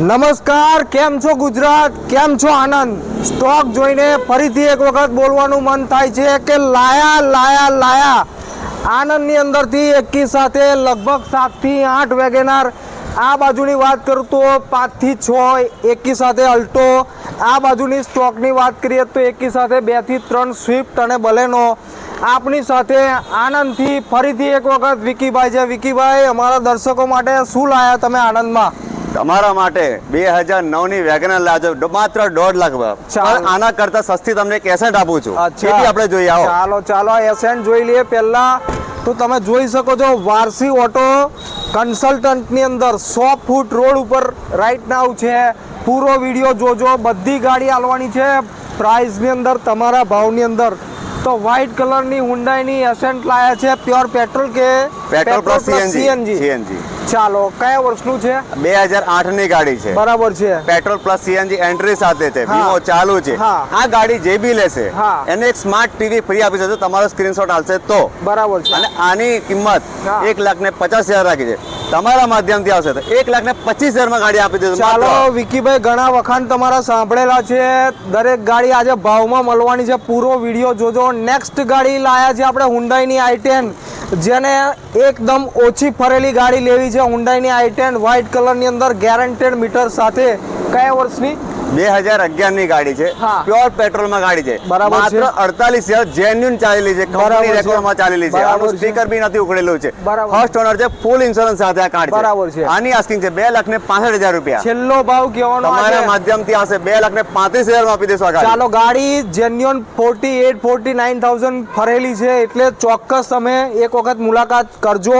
નમસ્કાર, કેમ છો ગુજરાત, કેમ છો આનંદ? સ્ટોક જોઈને ફરીથી એક વખત બોલવાનું મન થાય છે કે લાયા આનંદની અંદરથી એકી સાથે લગભગ 7 થી 8 વેગેનાર. આ બાજુની વાત કરું તો 5 થી 6 એકી સાથે અલ્ટો. આ બાજુની સ્ટોકની વાત કરીએ તો એકી સાથે 2 થી 3 સ્વિફ્ટ અને બલેનો. આપની સાથે આનંદથી ફરીથી એક વખત વિકીભાઈ છે. વિકીભાઈ, અમારા દર્શકો માટે શું લાયા તમે આનંદમાં? તમારા માટે 2009 ની વેગનર લાજો માત્ર 1.5 લાખ પણ આના કરતા સસ્તી તમને એક એસેન્ટ આપું છું. તેથી આપણે જોઈ આવો. ચાલો એસેન્ટ જોઈ લઈએ. પહેલા તો તમે જોઈ શકો છો વારસી ઓટો કન્સલ્ટન્ટ ની અંદર 100 ફૂટ રોડ ઉપર રાઈટ નાવ છે. પૂરો વિડીયો જોજો. બધી ગાડી આલવાની છે પ્રાઇસ ની અંદર, તમારા ભાવની અંદર. તો વ્હાઇટ કલરની હુન્ડાઈની એસેન્ટ લાયા છે. પ્યોર પેટ્રોલ કે પેટ્રોલ પ્લસ સીએનજી? ચાલો, કયા વર્ષનું છે? 2008 ની ગાડી છે. બરાબર છે. પેટ્રોલ પ્લસ સીએનજી એન્ટ્રી સાથે છે. વીમો ચાલુ છે. આ ગાડી જે બી લેશે એને એક સ્માર્ટ ટીવી ફ્રી આપી છે. તમારો સ્ક્રીનશોટ આવશે તો બરાબર છે. અને આની કિંમત 1,50,000 રાખી છે. તમારા માધ્યમથી આવશે તો 1,25,000 માં ગાડી આપી દેજો. ચાલો વિકીભાઈ, ઘણા વખાણ તમારા સાંભળેલા છે. દરેક ગાડી આજે ભાવમાં મળવાની છે. પૂરો વિડીયો જોજો. નેક્સ્ટ ગાડી લાયા છે આપણે હુન્ડાઈની i10, જેને એકદમ ઓછી ફરેલી ગાડી લેવી છે. હુન્ડાઈની i10 વ્હાઇટ કલરની અંદર ગેરંટેડ મીટર સાથે. કયા વર્ષની? 2011 ની ગાડી છે. પ્યોર પેટ્રોલ માં ગાડી છે. માત્ર 48,000 જેન્યુન ચાલેલી છે. કંપની રેકોર્ડ માં ચાલેલી છે. આનું સ્ટીકર બી નથી ઉકળેલું છે. ફર્સ્ટ ઓનર છે. ફૂલ ઇન્સ્યોરન્સ સાથે આ કાર છે. બરાબર છે. આની આસ્કિંગ છે 2,65,000 રૂપિયા. છેલ્લો ભાવ કહેવાનો તમારા માધ્યમથી આવશે 2,35,000 માં આપી દેશો આ ગાડી. ચાલો, ગાડી જેન્યુન 48,49,000 ફરેલી છે, એટલે ચોક્કસ તમે એક વખત મુલાકાત કરજો.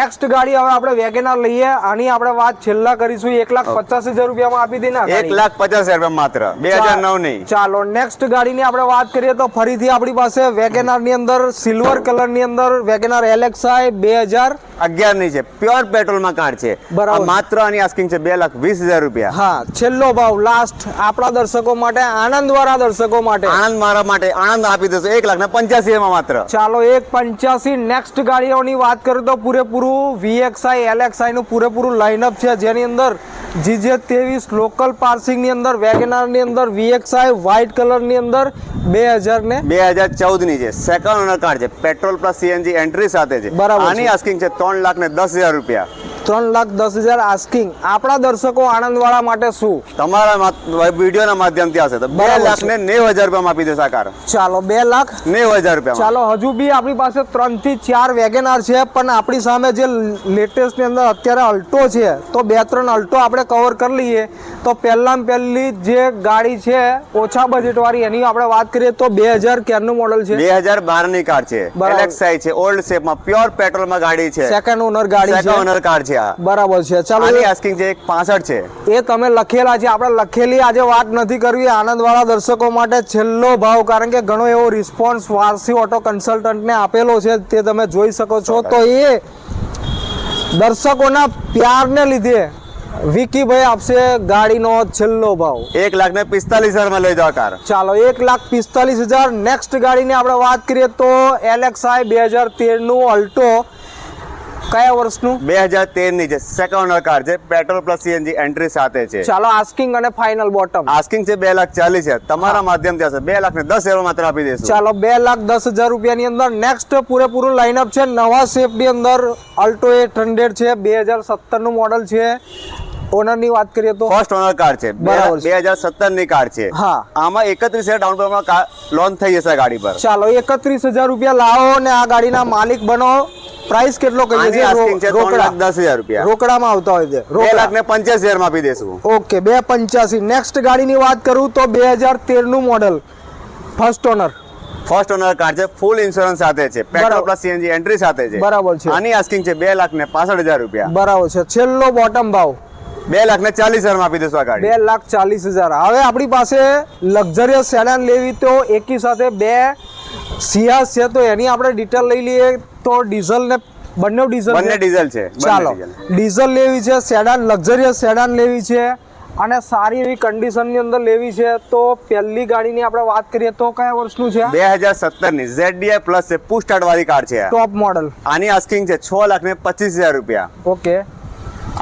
નેક્સ્ટ ગાડી હવે આપણે વેગેનાર લઈએ. આની આપણે વાત છેલ્લા કરીશું. 1,50,000 રૂપિયામાં આપી દે ને. 1,50,000 માત્ર 2009 ની. ચાલો, નેક્સ્ટ ગાડીની આપણે વાત કરીએ તો ફરીથી આપણી પાસે વેગેનાર ની અંદર સિલ્વર કલર ની અંદર વેગેનાર LXi 2011 ની છે. પ્યોર પેટ્રોલ માં કાર છે. માત્ર આની આસ્કિંગ છે 2,20,000 રૂપિયા. હા, છેલ્લો ભાવ લાસ્ટ આપણા દર્શકો માટે, આનંદ વાળા દર્શકો માટે, આનંદ મારા માટે આનંદ આપી દેશો 1,85,000 માં માત્ર. ચાલો, 1,85,000. નેક્સ્ટ ગાડીઓની વાત કરીએ તો પૂરેપૂરું VXi LXi નું પૂરેપૂરું લાઇનઅપ છે, જેની અંદર GJ23 લોકલ પાર્સિંગ ની અંદર, વેગેનાર ની અંદર, VXi વ્હાઇટ કલર ની અંદર 2014 ની છે. સેકન્ડ ઓનર કાર છે. પેટ્રોલ પ્લસ સીએનજી એન્ટ્રી સાથે છે. આની આસ્કિંગ છે 3,10,000 રૂપિયા. 3,10,000 આસ્કિંગ. આપણા દર્શકો આનંદ વાળા માટે શું? તમારા વિડીયોના માધ્યમથી આવશે તો 2,90,000 રૂપિયામાં આપી દેશે આ કાર. ચાલો, 2,90,000 રૂપિયા. ચાલો, હજુ બી આપણી પાસે 3 થી 4 વેગેનાર છે, પણ આપણી સામે જે લેટેસ્ટ ની અંદર અત્યારે અલ્ટો છે, તો 2-3 અલ્ટો આપણે કવર કરી લઈએ. તો પહેલી જે ગાડી છે ઓછા બજેટ વાળી, એની આપણે વાત કરીએ તો 2000 ક્યારનું મોડલ છે? 2012 ની કાર છે. LXi છે. ઓલ્ડ શેપમાં પ્યોર પેટ્રોલ માં ગાડી છે. સેકન્ડ ઓનર ગાડી છે. સેકન્ડ ઓનર કાર છે. બરાબર છે. ચાલો, આની આસ્કિંગ છે 1,65 છે. એ તમે લખેલા છે. આપણે લખેલી આજે વાત નથી કરવી. આનંદ વાળા દર્શકો માટે છેલ્લો ભાવ, કારણ કે ઘણો એવો રિસ્પોન્સ વારસી ઓટો કન્સલ્ટન્ટને આપેલો છે, તે તમે જોઈ શકો છો. તો એ દર્શકોના પ્યારને લીધે વિકીભાઈ આપશે ગાડીનો છેલ્લો ભાવ 1,45,000 માં લઈ જાઓ કાર. ચાલો, 1,45,000. નેક્સ્ટ ગાડીની આપણે વાત કરીએ તો LXi 2013 નું અલ્ટો. કયા વર્ષનું? 2013 ની છે. સેકન્ડ ઓનર કાર છે. પેટ્રોલ પ્લસ સીએનજી એન્ટ્રી સાથે છે. ચાલો, આસ્કિંગ અને ફાઇનલ બોટમ. આસ્કિંગ છે 2,40,000 છે. તમારા માધ્યમથી હશે 2,10,000 માત્ર આપી દેશું. ચાલો, 2,10,000 રૂપિયાની અંદર નેક્સ્ટ પૂરેપૂરું લાઇનઅપ છે. નવા શેપની અંદર અલ્ટો 800 છે. 2017 નું મોડલ છે. ઓનર ની વાત કરીએ તો ફર્સ્ટ ઓનર કાર છે. 2017 ની કાર છે. હા, આમાં 31,000 ડાઉન પેમેન્ટમાં લોન થઈ જશે ગાડી પર. ચાલો, 31,000 રૂપિયા લાવો અને આ ગાડીના માલિક બનો. પ્રાઇસ કેટલો કહીએ છે? 3,10,000 રૂપિયા રોકડામાં આવતા હોય છે. 2,85,000 માં આપી દેશું. ઓકે, 2,85,000. નેક્સ્ટ ગાડીની વાત કરું તો 2013 નું model, first owner. First owner car છે. ફૂલ ઇન્સ્યોરન્સ સાથે છે. પેટ્રોલ પ્લસ સીએનજી એન્ટ્રી સાથે છે. બરાબર છે. આની આસ્કિંગ છે 2,65,000 રૂપિયા. બરાબર છે. છેલ્લો બોટમ ભાવ 2,40,000 માં આપી દેશું આ ગાડી. 2,40,000. હવે આપણી પાસે લક્ઝરિયસ સેડાન લેવી તો એકી સાથે 2 સિયાસ છે, તો એની આપણે ડિટેલ લઈ લઈએ. તો ડીઝલ ને બંને ડીઝલ છે. ચાલો, ડીઝલ લેવી છે, સેડાન લક્ઝરિયસ સેડાન લેવી છે અને સારી એવી કન્ડિશનની અંદર લેવી છે. તો પહેલી ગાડીની આપણે વાત કરીએ તો કયા વર્ષનું છે? 2017 ની ZDI પ્લસ છે. પુશ સ્ટાર્ટ વાળી કાર છે. Top model. આની આસ્કિંગ છે 6,25,000 રૂપિયા. ઓકે,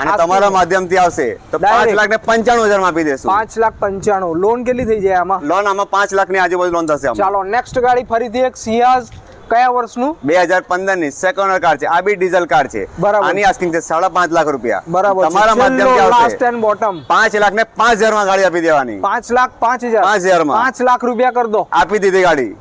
અને તમારા માધ્યમથી આવશે તો 5,95,000 માં આપી દેશું. 5,95,000. લોન કેટલી થઈ જાય આમાં? લોન આમાં 5 લાખની આજુબાજુ લોન થશે આમાં. ચાલો નેક્સ્ટ ગાડી ફરીથી એક સિયાઝ, કયા વર્ષનું? 2015 ની સેકન્ડ ઓનર કાર છે. આ બી ડીઝલ કાર છે. બરાબર. આની આસ્કિંગ છે 5.5 લાખ રૂપિયા. બરાબર. તમારા માધ્યમથી લાસ્ટ આવશે એન્ડ બોટમ 5,05,000 માં ગાડી આપી દેવાની. 5,05,000. 5,000 માં 5 લાખ રૂપિયા કરી દો. આપી દીધી ગાડી.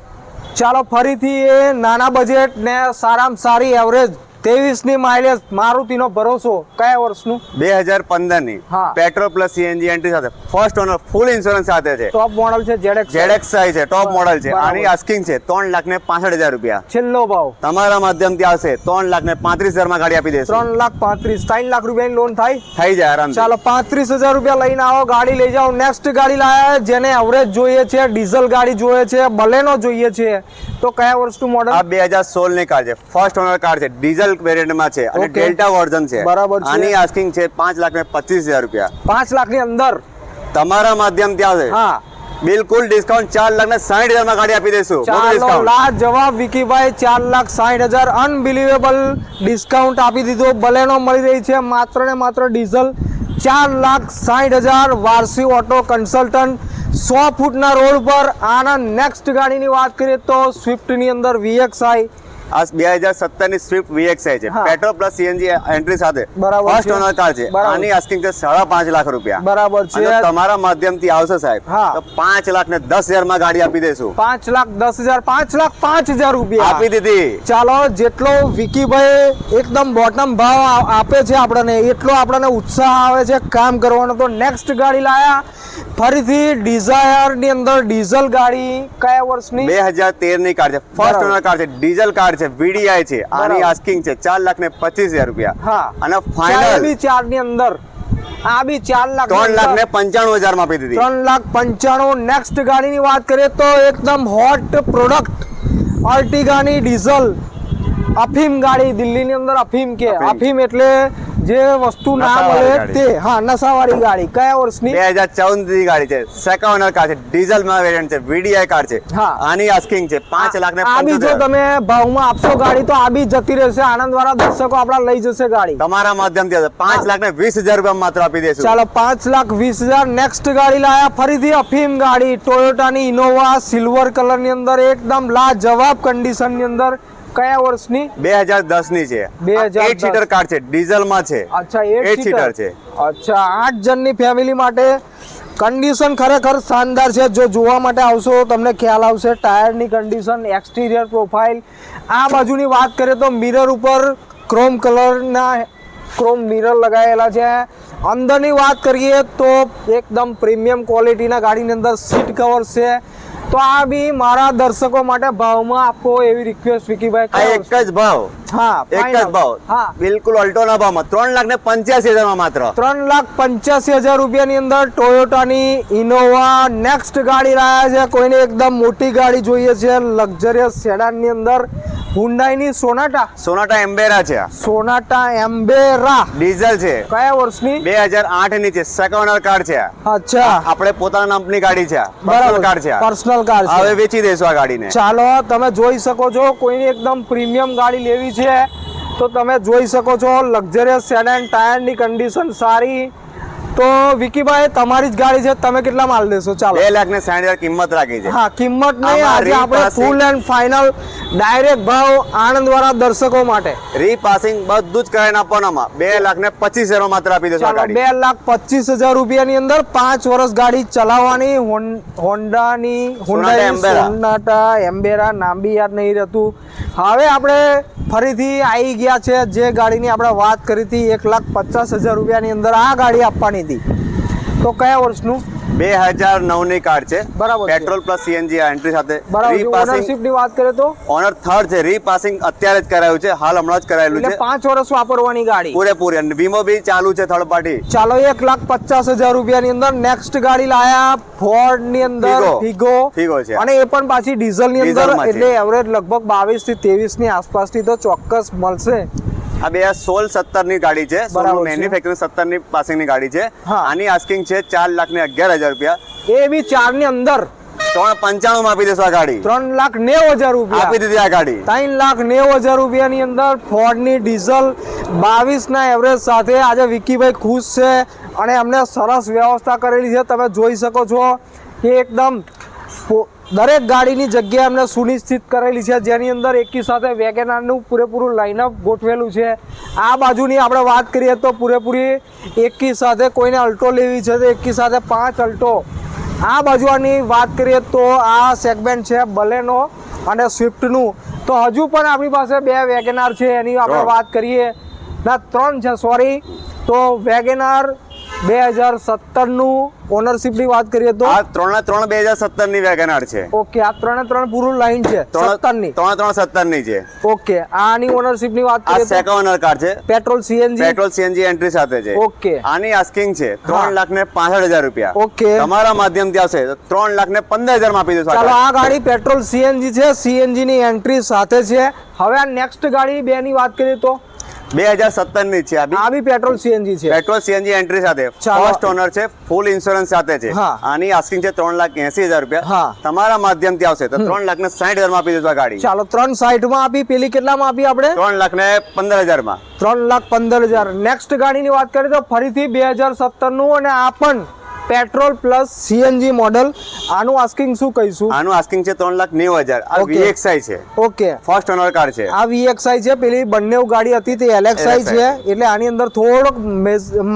ચાલો ફરીથી એ નાના બજેટ ને સારામાં સારી એવરેજ 23 ની માઇલેજ, મારુતિનો ભરોસો, કયા વર્ષનું? 2015 ની હા. પેટ્રોલ પ્લસ સીએનજી એન્ટ્રી સાથે ફર્સ્ટ ઓનર ફૂલ ઇન્સ્યોરન્સ સાથે છે. ટોપ મોડલ છે ZX. ZXi છે, ટોપ મોડલ છે. બરાબર. આની આસ્કિંગ છે 3,65,000 રૂપિયા. છેલ્લો ભાવ તમારા માધ્યમથી આવશે 3,35,000 માં ગાડી આપી દેશું. 3,35,000. 3 લાખ રૂપિયાની લોન થાય. થઈ જાય આરામથી. ચાલો 35,000 રૂપિયા લઈને આવો, ગાડી લઈ જાઓ. નેક્સ્ટ ગાડી લાયા જેને એવરેજ જોઈએ છે, ડીઝલ ગાડી જોઈએ છે, બલેનો જોઈએ છે, તો કયા વર્ષનું મોડલ? આ 2016 ની કાર છે, ફર્સ્ટ ઓનર કાર છે, ડીઝલ વેરિયન્ટમાં છે અને Okay. ડેલ્ટા વર્ઝન છે. બરાબર છે. આની આસ્કિંગ છે 5,25,000 રૂપિયા. 5 લાખની અંદર. તમારા માધ્યમથી આવશે હા, બિલકુલ ડિસ્કાઉન્ટ 4,60,000 માં ગાડી આપી દેશું. મોટું ચાલો ડિસ્કાઉન્ટ. લાજવાબ વિકીભાઈ, 4,60,000 અનબિલીવેબલ ડિસ્કાઉન્ટ આપી દીધો. બલેનો મળી રહી છે માત્ર ને માત્ર ડીઝલ 4,60,000. વારસી ઓટો કન્સલ્ટન્ટ 100 ફૂટના રોડ પર. આના નેક્સ્ટ ગાડીની વાત કરીએ તો સ્વિફ્ટ ની અંદર VXi. આ 2017 ની સ્વિફ્ટ VXi છે, હા. પેટ્રોલ પ્લસ સીએનજી એન્ટ્રી સાથે બરાબર ફર્સ્ટ છે. ઓનર કાર છે. બરાબર. આની આસ્કિંગ છે 5.5 લાખ રૂપિયા. બરાબર છે. અને તમારા માધ્યમથી આવશે સાહેબ હા. તો 5,10,000 માં ગાડી આપી દેશું. 5,10,000. 5,05,000 રૂપિયા આપી દીધી. ચાલો, જેટલો વિકીભાઈ એકદમ બોટમ ભાવ આપે છે આપણને, એટલો આપણને ઉત્સાહ આવે છે કામ કરવાનો. તો નેક્સ્ટ ગાડી લાયા ફરીથી ડિઝાયર ની અંદર ડીઝલ ગાડી, કયા વર્ષની? 2013 ની કાર છે, ફર્સ્ટ બરાબર. ઓનર કાર છે, ડીઝલ કાર છે, VDI છે. આની બરાબર. આસ્કિંગ છે 4,25,000 રૂપિયા. હા, અને ચાર ફાઇનલ બી 4 ની અંદર. આ બી 4 લાખ. 3,95,000 માં આપી દીધી. 3,95,000. નેક્સ્ટ ગાડીની વાત કરીએ તો એકદમ હોટ પ્રોડક્ટ અર્ટિગાની ડીઝલ અફીમ ગાડી. દિલ્હીની અંદર અફીમ કે અફીમ. અફીમ એટલે જે વસ્તુ ના નશાવાળી મળે ગાડી. તે. હા, નશાવાળી ગાડી. કયા વર્ષની? 2014 ની ગાડી છે, સેકન્ડ ઓનર કાર છે, ડીઝલ માં વેરિયન્ટ છે, VDI કાર છે. હા. આની આસ્કિંગ છે આ બી જો 5,75,000. તમે ભાવમાં આપશો ગાડી તો આ બી જતી રહેશે. આનંદ વાળા દર્શકો આપણા લઈ જશે ગાડી. તમારા માધ્યમથી આવશે 5,20,000 રૂપિયા માત્ર આપી દેશું. ચાલો 5,20,000. નેક્સ્ટ ગાડી લાયા ફરીથી અફીમ ગાડી, ટોયોટાની ઇનોવા સિલ્વર કલર ની અંદર, એકદમ લાજવાબ કન્ડિશન ની અંદર. કયા વર્ષની? 2010 ની છે. 2010. 8 સીટર કાર છે, ડીઝલ માં છે. અચ્છા, 8 8 સીટર સીટર છે. અચ્છા, 8 જણની ફેમિલી માટે કન્ડિશન ખરેખર શાનદાર છે. જો જોવા માટે આવશો તમને ખ્યાલ આવશે. ટાયરની કન્ડિશન, એક્સટીરિયર પ્રોફાઇલ. આ બાજુની વાત કરીએ તો મિરર ઉપર ક્રોમ કલરના ક્રોમ મિરર લગાવેલા છે. અંદરની વાત કરીએ તો એકદમ પ્રીમિયમ ક્વોલિટીના ગાડીની અંદર સીટ કવર છે. તો આ બી મારા દર્શકો માટે ભાવમાં આપો એવી રિક્વેસ્ટ વિકીભાઈ. આ એક જ ભાવ, હા, એક જ final. ભાવ, હા, બિલકુલ ઓલ્ટોના ભાવમાં 3,85,000 માં માત્ર. 3,85,000 રૂપિયાની અંદર ટોયોટાની ઇનોવા નેક્સ્ટ ગાડી લાયા છે. કોઈને એકદમ મોટી ગાડી જોઈએ છે, લક્ઝરિયસ સેડાનની અંદર હુન્ડાઈની સોનાટા એમ્બેરા છે, સોનાટા એમ્બેરા. ડીઝલ છે, કયા વર્ષની? 2008 ની છે, સેકન્ડ ઓનર કાર છે. અચ્છા, આપણે પોતાના નામની ગાડી છે, બરાબર. પર્સનલ કાર છે. પર્સનલ કાર છે. હવે વેચી દેશું આ ગાડીને. ચાલો, તમે જોઈ શકો છો, કોઈને એકદમ પ્રીમિયમ ગાડી લેવી છે તો તમે જોઈ શકો છો. લક્ઝરિયસ સેડાન, ટાયરની કન્ડિશન સારી. તો વિકીભાઈ તમારી જ ગાડી છે, તમે કેટલા માલ દેશો? ચાલો, 2,60,000 કિંમત રાખી છે. હા, કિંમત નહીં, આમાં આજે આપણે repassing- full and final direct ભાવ આનંદ વાળા દર્શકો માટે. રીપાસિંગ બધું જ કરાવીને આપવાનામાં 2,25,000 માત્ર આપી દેશું આ ચાલો, ગાડી. 2,25,000 રૂપિયાની અંદર 5 વર્ષ ગાડી ચલાવવાની. હોન્ડાની હુન્ડાઈ Embera. સોનાટા એમ્બેરા, નામ બી યાદ નહીં રહેતું. હવે આપણે ફરીથી આવી ગયા છે જે ગાડીની આપણે વાત કરી હતી 1,50,000 રૂપિયાની અંદર આ ગાડી આપવાની હતી. તો કયા વર્ષનું? 2009 ની કાર છે, બરાબર છે. પેટ્રોલ પ્લસ સીએનજી એન્ટ્રી સાથે. બરાબર. રીપાસિંગ ઓનરશિપ ની વાત કરીએ તો ઓનર થર્ડ છે. રીપાસિંગ અત્યારે જ કરાયું છે, હાલ હમણાં જ કરાયેલું એટલે છે 5 વર્ષ વાપરવાની ગાડી. પૂરેપૂરી. અને વીમો બી ચાલુ છે થર્ડ પાર્ટી. ચાલો, 1,50,000 રૂપિયાની અંદર નેક્સ્ટ ગાડી લાયા ફોર્ડ ની અંદર ફિગો. ફિગો છે. અને એ પણ પાછી ડીઝલ ની અંદર, ડીઝલમાં છે. એટલે એવરેજ લગભગ 22 થી 23 ની આસપાસથી તો ચોક્કસ મળશે. આ 2016-17 ની ગાડી છે, બરાબર છે. મેન્યુફેક્ચરિંગ 17 ની પાસિંગ ની ગાડી છે. હા. આની આસ્કિંગ છે 4,11,000 રૂપિયા. એ બી 4 ની અંદર. 395 માં આપી દેશો આ ગાડી. 3,90,000 રૂપિયા આપી દીધી આ ગાડી. 3,90,000 રૂપિયાની અંદર ફોર્ડની ડીઝલ 22 ના એવરેજ સાથે આજે વિકીભાઈ ખુશ છે અને એમને સરસ વ્યવસ્થા કરેલી છે. તમે જોઈ શકો છો કે એકદમ દરેક ગાડીની જગ્યા એમને સુનિશ્ચિત કરેલી છે, જેની અંદર એકી સાથે વેગેનારનું પૂરેપૂરું લાઇનઅપ ગોઠવેલું છે. આ બાજુની આપણે વાત કરીએ તો પૂરેપૂરી એકી સાથે કોઈને અલ્ટો લેવી છે તો એકી સાથે 5 અલ્ટો. આ બાજુની વાત કરીએ તો આ સેગમેન્ટ છે બલેનો અને સ્વિફ્ટનું. તો હજુ પણ આપણી પાસે 2 વેગેનાર છે, એની આપણે વાત કરીએ ના 3 છે સોરી. તો વેગેનાર 2017 નું ઓનરશિપની વાત કરીએ તો આ 3 2017 ની વેગેનાર છે. ઓકે, આ 3 પૂરું લાઈન છે 17 ની. 17 ની છે. ઓકે, આની ઓનરશિપની વાત આ કરીએ તો સેકન્ડ ઓનર કાર છે. પેટ્રોલ સીએનજી એન્ટ્રી સાથે છે. ઓકે, આની આસ્કિંગ છે 3,65,000 રૂપિયા. ઓકે, તમારા માધ્યમથી આવશે તો 3,15,000 માં આપી દેશો. ચાલો, આ ગાડી પેટ્રોલ સીએનજી છે, સીએનજી ની એન્ટ્રી સાથે છે. હવે આ નેક્સ્ટ ગાડી 2 ની વાત કરીએ તો 2017 ની છે. આ બી પેટ્રોલ સીએનજી છે. પેટ્રોલ સીએનજી એન્ટ્રી સાથે ફર્સ્ટ ઓનર છે, ફૂલ ઇન્સ્યોરન્સ સાથે છે. આની આસ્કિંગ છે 3,80,000 રૂપિયા. તમારા માધ્યમથી આવશે તો 3,60,000 માં આપી દેશો આ ગાડી. ચાલો, 3,60 માં આપી. પેલી કેટલામાં આપી આપણે? 3,15,000 માં. 3,15,000. નેક્સ્ટ ગાડીની વાત કરીએ તો ફરીથી 2017 નું અને આ પણ પેટ્રોલ પ્લસ સીએનજી મોડલ. આનું આસ્કિંગ શું કહીશું? આનું આસ્કિંગ છે 3,90,000. આ VXI છે. ઓકે, ફર્સ્ટ ઓનર કાર છે. આ VXI છે. પેલી બંને ગાડી હતી તે LXI છે, એટલે આની અંદર થોડોક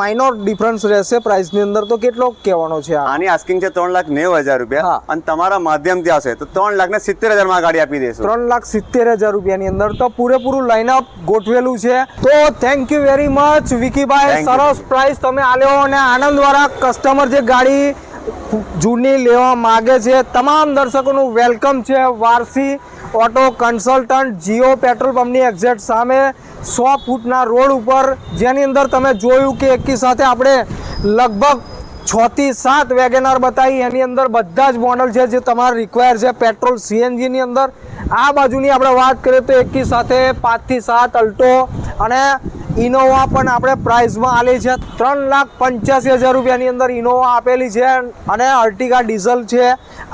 માઇનોર ડિફરન્સ રહેશે પ્રાઇસ ની અંદર. તો કેટલો કહેવાનો છે? આની આસ્કિંગ છે 3,90,000 રૂપિયા અને તમારા માધ્યમથી આવશે તો 3,70,000 માં ગાડી આપી દેશું. 3,70,000 રૂપિયાની અંદર તો પૂરેપૂરું લાઇનઅપ ગોઠવેલું છે. તો થેન્ક યુ વેરી મચ વિકીભાઈ, સરસ પ્રાઇસ તમે આલ્યો અને આનંદ વાળા કસ્ટમર ગાડી જૂની લેવા માંગે છે તમામ દર્શકોનું વેલકમ છે. Warsi auto consultant, Jio petrol પંપની એક્ઝેક્ટ સામે 100 ફૂટના રોડ ઉપર, જેની અંદર તમે જોયું કે એકી સાથે આપણે લગભગ 6 થી 7 વેગેનાર બતાવી. એની અંદર બધા જ મોડલ છે જે તમારે રિક્વાયર છે પેટ્રોલ સીએનજી ની અંદર. આ બાજુની આપણે વાત કરીએ તો એકી સાથે 5 થી 7 અલ્ટો અને ઇનોવા પણ આપણે પ્રાઇસમાં આલી છે. 3,85,000 રૂપિયાની અંદર ઇનોવા આપેલી છે અને અર્ટિગા ડીઝલ છે.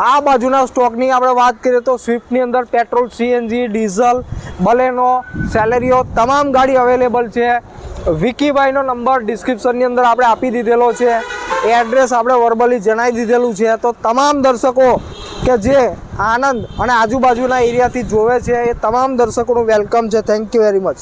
આ બાજુના સ્ટોકની આપણે વાત કરીએ તો સ્વિફ્ટની અંદર પેટ્રોલ સીએનજી ડીઝલ બલેનો સેલેરિયો તમામ ગાડી અવેલેબલ છે. વિકીભાઈનો નંબર ડિસ્ક્રિપ્શનની અંદર આપણે આપી દીધેલો છે, એડ્રેસ આપણે વર્બલી જણાવી દીધેલું છે. તો તમામ દર્શકો કે જે આનંદ અને આજુબાજુના એરિયાથી જોવે છે એ તમામ દર્શકોનું વેલકમ છે. Thank you very much.